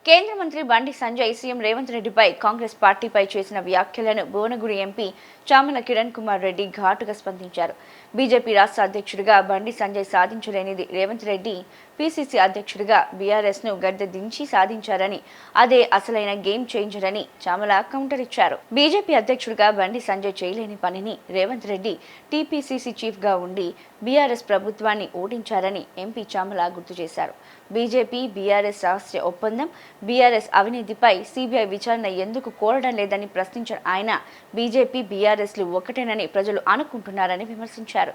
కేంద్ర మంత్రి బండి సంజయ్ సీఎం రేవంత్ రెడ్డిపై కాంగ్రెస్ పార్టీపై చేసిన వ్యాఖ్యలను భువనగిరి ఎంపీ చామల కిరణ్ కుమార్ రెడ్డి ఘాటుగా స్పందించారు. బీజేపీ రాష్ట్ర అధ్యక్షుడిగా బండి సంజయ్ సాధించలేనిది రేవంత్ రెడ్డి పీసీసీ అధ్యక్షుడిగా బీఆర్ఎస్ ను గద్దె దించి సాధించారని, అదే అసలైన గేమ్ చేంజర్ అని చామల కౌంటర్ ఇచ్చారు. బీజేపీ అధ్యక్షుడిగా బండి సంజయ్ చేయలేని పనిని రేవంత్ రెడ్డి టీపీసీసీ చీఫ్ గా ఉండి బీఆర్ఎస్ ప్రభుత్వాన్ని ఓడించారని ఎంపీ చామల గుర్తు చేశారు. బీజేపీ బీఆర్ఎస్ రాష్ట్ర ఒప్పందం, బీఆర్ఎస్ అవినీతిపై సీబీఐ విచారణ ఎందుకు కోరడం లేదని ప్రశ్నించిన ఆయన బీజేపీ బీఆర్ఎస్లు ఒకటేనని ప్రజలు అనుకుంటున్నారని విమర్శించారు.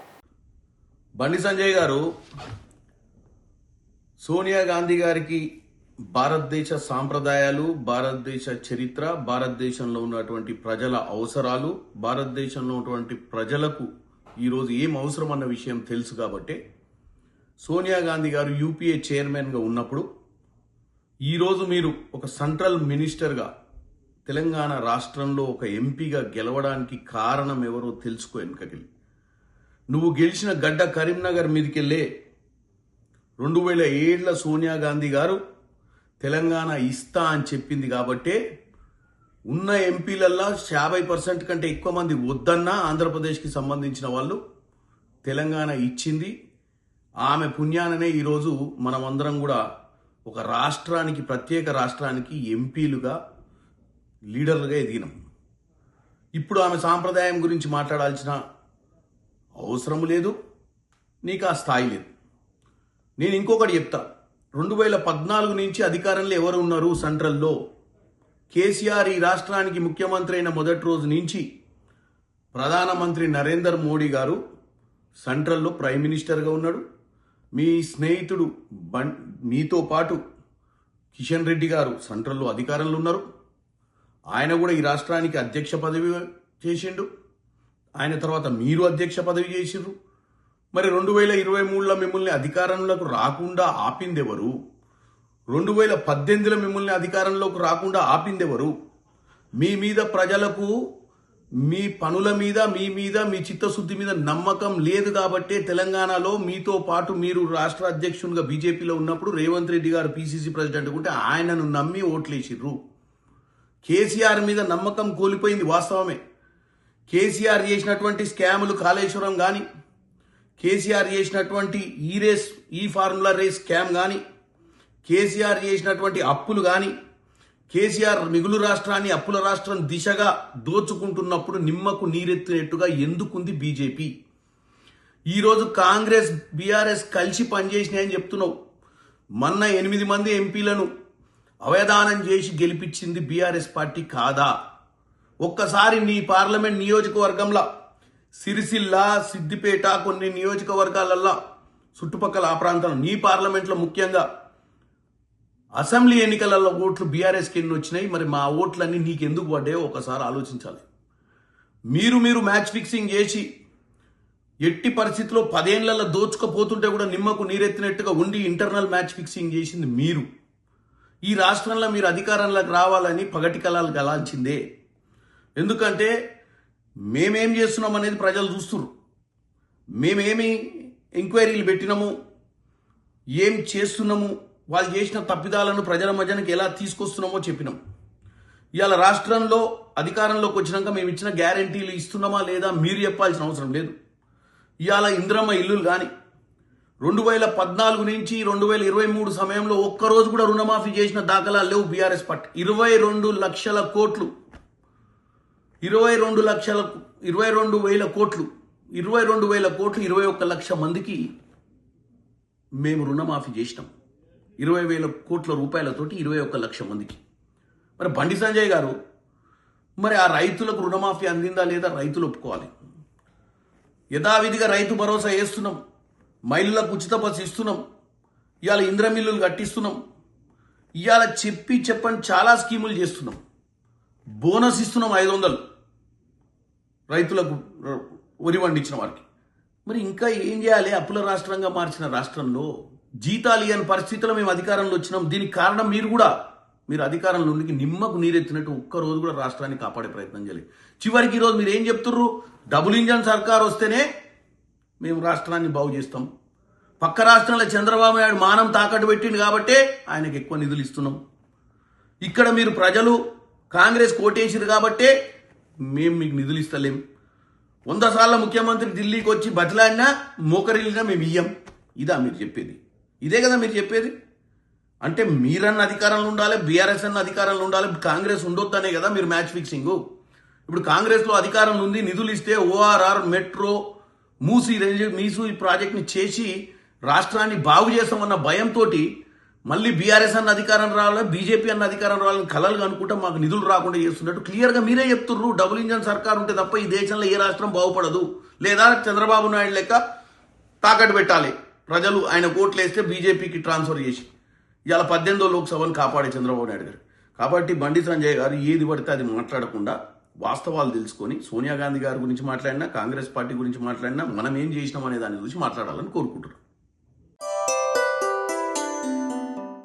బండి సంజయ్ గారు సోనియా గాంధీ గారికి భారతదేశ సాంప్రదాయాలు, భారతదేశ చరిత్ర, భారతదేశంలో ఉన్నటువంటి ప్రజల అవసరాలు, భారతదేశంలో ఉన్నటువంటి ప్రజలకు ఈరోజు ఏం అవసరం అన్న విషయం తెలుసు కాబట్టి సోనియా గాంధీ గారు యూపీఏ చైర్మన్గా ఉన్నప్పుడు ఈరోజు మీరు ఒక సెంట్రల్ మినిస్టర్గా తెలంగాణ రాష్ట్రంలో ఒక ఎంపీగా గెలవడానికి కారణం ఎవరో తెలుసుకో. వెనుకకెళ్ళి నువ్వు గెలిచిన గడ్డ కరీంనగర్ మీదకెళ్ళే 2007లో సోనియా గాంధీ గారు తెలంగాణ ఇస్తా అని చెప్పింది కాబట్టే ఉన్న ఎంపీలల్లో 50% కంటే ఎక్కువ మంది వద్దన్నా ఆంధ్రప్రదేశ్కి సంబంధించిన వాళ్ళు తెలంగాణ ఇచ్చింది. ఆమె పుణ్యాననే ఈరోజు మనమందరం కూడా ఒక రాష్ట్రానికి, ప్రత్యేక రాష్ట్రానికి ఎంపీలుగా, లీడర్లుగా ఎదిగినాం. ఇప్పుడు ఆమె సాంప్రదాయం గురించి మాట్లాడాల్సిన అవసరం లేదు, నీకు ఆ స్థాయి లేదు. నేను ఇంకొకటి చెప్తా. 2014 నుంచి అధికారంలో ఎవరు ఉన్నారు సెంట్రల్లో? కేసీఆర్ ఈ రాష్ట్రానికి ముఖ్యమంత్రి అయిన మొదటి రోజు నుంచి ప్రధానమంత్రి నరేంద్ర మోడీ గారు సెంట్రల్లో ప్రైమ్ మినిస్టర్గా ఉన్నాడు. మీ స్నేహితుడు మీతో పాటు కిషన్ రెడ్డి గారు సెంట్రల్లో అధికారంలో ఉన్నారు. ఆయన కూడా ఈ రాష్ట్రానికి అధ్యక్ష పదవి చేసిండు. ఆయన తర్వాత మీరు అధ్యక్ష పదవి చేసిర్రు. మరి 2023లో మిమ్మల్ని అధికారంలోకి రాకుండా ఆపిందెవరు? 2018లో మిమ్మల్ని అధికారంలోకి రాకుండా ఆపిందెవరు? మీ మీద ప్రజలకు, మీ పనుల మీద, మీ చిత్తశుద్ధి మీద నమ్మకం లేదు కాబట్టే తెలంగాణలో మీతో పాటు మీరు రాష్ట్ర అధ్యక్షునిగా బీజేపీలో ఉన్నప్పుడు రేవంత్ రెడ్డి గారు పీసీసీ ప్రెసిడెంట్ ఉంటే ఆయనను నమ్మి ఓట్లేసిర్రు. కేసీఆర్ మీద నమ్మకం కోల్పోయింది వాస్తవమే. కేసీఆర్ చేసినటువంటి స్కాములు, కాళేశ్వరం కానీ, కేసీఆర్ చేసినటువంటి ఈ ఫార్ములా రేస్ స్కామ్ కానీ, కేసీఆర్ చేసినటువంటి అప్పులు కానీ, కేసీఆర్ మిగులు రాష్ట్రాన్ని అప్పుల రాష్ట్రం దిశగా దోచుకుంటున్నప్పుడు నిమ్మకు నీరెత్తినట్టుగా ఎందుకుంది బీజేపీ? ఈరోజు కాంగ్రెస్ బీఆర్ఎస్ కలిసి పనిచేసినాయని చెప్తున్నావు. మొన్న 8 మంది ఎంపీలను అవయదానం చేసి గెలిపించింది బీఆర్ఎస్ పార్టీ కాదా? ఒక్కసారి నీ పార్లమెంట్ నియోజకవర్గంలో సిరిసిల్ల, సిద్దిపేట, కొన్ని నియోజకవర్గాలల్లో చుట్టుపక్కల ఆ ప్రాంతంలో నీ పార్లమెంట్లో ముఖ్యంగా అసెంబ్లీ ఎన్నికలలో ఓట్లు బీఆర్ఎస్కి ఎన్ని వచ్చినాయి? మరి మా ఓట్లన్నీ నీకెందుకు పడ్డాయో ఒకసారి ఆలోచించాలి. మీరు మ్యాచ్ ఫిక్సింగ్ చేసి ఎట్టి పరిస్థితిలో 10 ఏళ్లలో దోచుకపోతుంటే కూడా నిమ్మకు నీరెత్తినట్టుగా ఉండి ఇంటర్నల్ మ్యాచ్ ఫిక్సింగ్ చేసింది మీరు. ఈ రాష్ట్రంలో మీరు అధికారంలోకి రావాలని పగటి కళలు గలాల్చిందే. ఎందుకంటే మేమేం చేస్తున్నాం అనేది ప్రజలు చూస్తున్నారు. మేమేమి ఎంక్వైరీలు పెట్టినాము, ఏం చేస్తున్నాము, వాళ్ళు చేసిన తప్పిదాలను ప్రజల మధ్యనకి ఎలా తీసుకొస్తున్నామో చెప్పినాం. ఇవాళ రాష్ట్రంలో అధికారంలోకి వచ్చినాక మేము ఇచ్చిన గ్యారంటీలు ఇస్తున్నామా లేదా మీరు చెప్పాల్సిన అవసరం లేదు. ఇవాళ ఇంద్రమ్మ ఇల్లులు కానీ 2014 నుంచి 2023 సమయంలో ఒక్కరోజు కూడా రుణమాఫీ చేసిన దాఖలాలు లేవు బీఆర్ఎస్ పార్టీ. 22 లక్షల కోట్లు, 22,000 కోట్లు, 21 లక్ష మందికి మేము రుణమాఫీ చేసినాం. 20,000 కోట్ల రూపాయలతోటి 21 లక్ష మందికి. మరి బండి సంజయ్ గారు మరి ఆ రైతులకు రుణమాఫీ అందిందా లేదా? రైతులు ఒప్పుకోవాలి. యథావిధిగా రైతు భరోసా వేస్తున్నాం, మహిళలకు ఉచిత బస్సు ఇస్తున్నాం, ఇవాళ ఇంద్రమిల్లులు కట్టిస్తున్నాం, ఇవాళ చెప్పని చాలా స్కీములు చేస్తున్నాం. బోనస్ ఇస్తున్నాం 500 రైతులకు, వరి పండించిన వారికి. మరి ఇంకా ఏం చేయాలి? అప్పుల రాష్ట్రంగా మార్చిన రాష్ట్రంలో జీతాలు ఇవ్వని పరిస్థితుల్లో మేము అధికారంలో వచ్చినాం. దీనికి కారణం మీరు అధికారంలో ఉండి నిమ్మకు నీరెత్తినట్టు ఒక్కరోజు కూడా రాష్ట్రాన్ని కాపాడే ప్రయత్నం చేయలేదు. చివరికి ఈరోజు మీరు ఏం చెప్తుర్రు? డబుల్ ఇంజన్ సర్కార్ వస్తేనే మేము రాష్ట్రాన్ని బాగు చేస్తాం. పక్క రాష్ట్రంలో చంద్రబాబు నాయుడు మానం తాకట్టు పెట్టిండు కాబట్టే ఆయనకు ఎక్కువ నిధులు ఇస్తున్నాం. ఇక్కడ మీరు ప్రజలు కాంగ్రెస్ కోటేసిరు కాబట్టే మేము మీకు నిధులు ఇస్తలేం. 100 సార్లు ముఖ్యమంత్రి ఢిల్లీకి వచ్చి బతిలాడినా మోకరిల్లినా మేము ఇయ్యం. ఇదా మీరు చెప్పేది? ఇదే కదా మీరు చెప్పేది? అంటే మీరన్న అధికారంలో ఉండాలి, బీఆర్ఎస్ అన్న అధికారంలో ఉండాలి, కాంగ్రెస్ ఉండొద్దనే కదా మీరు మ్యాచ్ ఫిక్సింగ్. ఇప్పుడు కాంగ్రెస్లో అధికారం ఉంది, నిధులు ఇస్తే ఓఆర్ఆర్, మెట్రో, మీసు ఈ ప్రాజెక్ట్ని చేసి రాష్ట్రాన్ని బాగు చేస్తామన్న భయంతో మళ్ళీ బీఆర్ఎస్ అన్న అధికారం రావాలి, బీజేపీ అన్న అధికారం రావాలని కలలు అనుకుంటా మాకు నిధులు రాకుండా చేస్తున్నట్టు క్లియర్గా మీరే చెప్తుర్రు. డబుల్ ఇంజన్ సర్కార్ ఉంటే తప్ప ఈ దేశంలో ఏ రాష్ట్రం బాగుపడదు. లేదా చంద్రబాబు నాయుడు లెక్క తాకట్టు పెట్టాలి ప్రజలు, ఆయన కోట్లు వేస్తే బీజేపీకి ట్రాన్స్ఫర్ చేసి ఇలా 18వ లోక్సభను కాపాడే చంద్రబాబు నాయుడు గారు. కాబట్టి బండి సంజయ్ గారు ఏది పడితే అది మాట్లాడకుండా వాస్తవాలు తెలుసుకొని సోనియా గాంధీ గారి గురించి మాట్లాడినా, కాంగ్రెస్ పార్టీ గురించి మాట్లాడినా, మనం ఏం చేసినాం అనే దాని గురించి మాట్లాడాలని కోరుకుంటున్నాం.